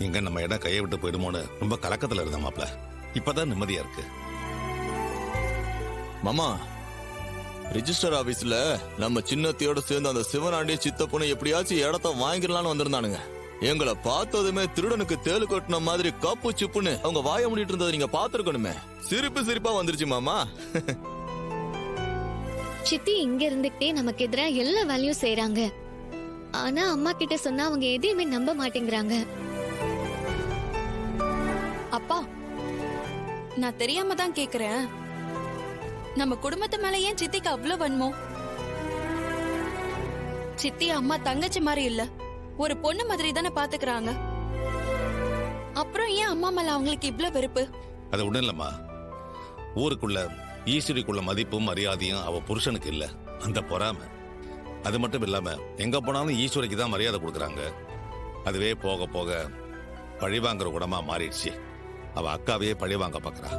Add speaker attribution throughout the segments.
Speaker 1: இங்க நம்ம இடம் கையை விட்டு போயிடுமோன்னு ரொம்ப கலக்கத்துல இருந்த மாப்ள. இப்பதான் நிம்மதியா இருக்கு.
Speaker 2: மாமா, ரிஜிஸ்டர் ஆபீஸ்ல நம்ம சின்னத்தையோட சேர்ந்து அந்த சிவனாண்டிய சித்தப்பனை எப்படியாச்சும் இடத்த வாங்கிடலான்னு வந்திருந்தானுங்க. எங்களை பார்த்ததுமே திருடனுக்கு தேலு கொட்டின மாதிரி கப்பு சிப்புன்னு அவங்க வாய முடிட்டு இருந்ததை நீங்க பாத்துருக்கணுமே. சிரிப்பா வந்துருச்சு மாமா.
Speaker 3: சித்தி இங்க இருந்துகிட்டே நமக்கு எதிரா எல்லா வேலையும் செய்யறாங்க. ஆனா அம்மா கிட்ட சொன்னா அவங்க எதையுமே நம்ப மாட்டேங்கிறாங்க.
Speaker 4: அப்பா, நான் தெரியாம தான் கேக்குறேன். நம்ம குடும்பத்து மேல ஏன் சித்திக்கு அவ்வளவு வன்மோ? சித்தி அம்மா தங்கச்சி மாதிரி இல்ல, ஒரு பொண்ணு மாதிரி தானே பாத்துக்கிறாங்க. அப்புறம் ஏன் அம்மா மேல அவங்களுக்கு இவ்ளோ வெறுப்பு?
Speaker 1: அது ஒண்ணும் இல்லம்மா. ஊருக்குள்ள ஈஸ்வரிக்குள்ள மதிப்பும் மரியாதையும் அவ புருஷனுக்கு இல்ல, அந்த பொறாமை. அது மட்டும் இல்லாம எங்க போனாலும் ஈஸ்வரிக்கு தான் மரியாதை கொடுக்கறாங்க. அதுவே போக போக பழிவாங்கிற குணமா மாறிடுச்சு. அவ அக்காவையே பழிவாங்க பாக்குறா.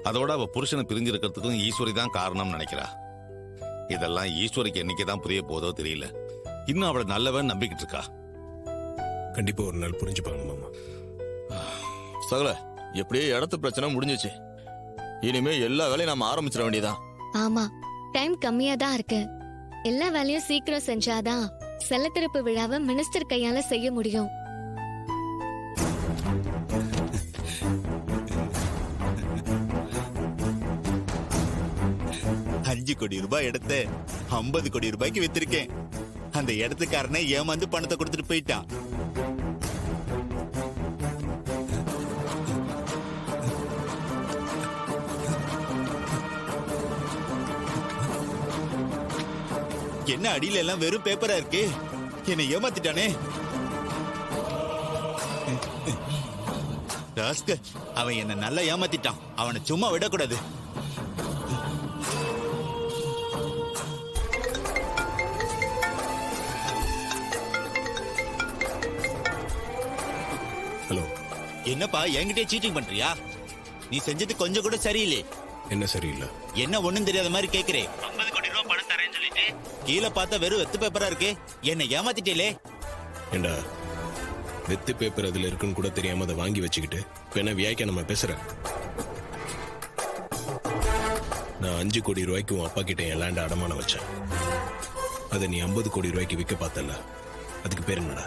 Speaker 1: அதோட அவ புருஷனை பிரிஞ்சிருக்கிறதுக்கும் ஈஸ்வரி தான் காரணம் நினைக்கிறா. இதெல்லாம் ஈஸ்வரிக்கு என்னைக்குதான் புரிய போதோ தெரியல. இன்னும் அவளை நல்லவன் நம்பிக்கிட்டு இருக்கா.
Speaker 5: கண்டிப்பா ஒரு நாள் புரிஞ்சுப்பாங்க மாமா.
Speaker 2: சகல, எப்படியே இடத்து பிரச்சனை முடிஞ்சிச்சு. இனிமே எல்லா வேலையும் நாம ஆரம்பிச்சிட வேண்டியதான்.
Speaker 3: ஆமா, டைம் கம்மியா தான் இருக்கு. எல்லா வேலையும் சீக்கிரம் செஞ்சாதான் செல்லத்திறப்பு விழாவை மினிஸ்டர் கையால செய்ய முடியும்.
Speaker 6: ₹5 கோடி இடத்தை 50 கோடி ரூபாய்க்கு வித்திருக்கேன். அந்த இடத்துக்காரனை ஏமாந்து பணத்தை கொடுத்துட்டு போயிட்டான். என்ன அடியில எல்லாம் வெறும் பேப்பரா இருக்கு. என்னை ஏமாத்திட்டானே. அவன் என்ன நல்லா ஏமாத்திட்டான். அவனை சும்மா விடக்கூடாது.
Speaker 5: ஹலோ,
Speaker 6: என்னப்பா என்கிட்டே சீட்டிங் பண்றியா? நீ செஞ்சது கொஞ்சம் கூட சரியில்லை.
Speaker 5: என்ன சரியில்லை?
Speaker 6: என்ன ஒண்ணும் தெரியாத மாதிரி கேக்குறேன். 50 கோடி ரூபாய் பணம் தரேன்னு சொல்லிட்டு கீழே பார்த்தா வெறும் வெத்து பேப்பரா இருக்கு. என்ன ஏமாத்திட்டே.
Speaker 5: ஏண்டா, வெத்து பேப்பர் அதுல இருக்குன்னு கூட தெரியாம அதை வாங்கி வச்சுக்கிட்டு இப்ப என்ன வியாய்க்க நம்ம பேசுற? நான் 5 கோடி ரூபாய்க்கு உன் அப்பா கிட்ட என் லேண்ட அடமானம் வச்சேன். அதை நீ 50 கோடி ரூபாய்க்கு விற்க பார்த்தல, அதுக்கு பேர் என்னடா?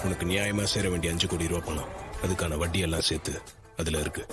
Speaker 5: உனக்கு நியாயமா சேர வேண்டிய 5 கோடி ரூபாய் பணம், அதுக்கான வட்டி எல்லாம் சேர்த்து அதுல இருக்கு.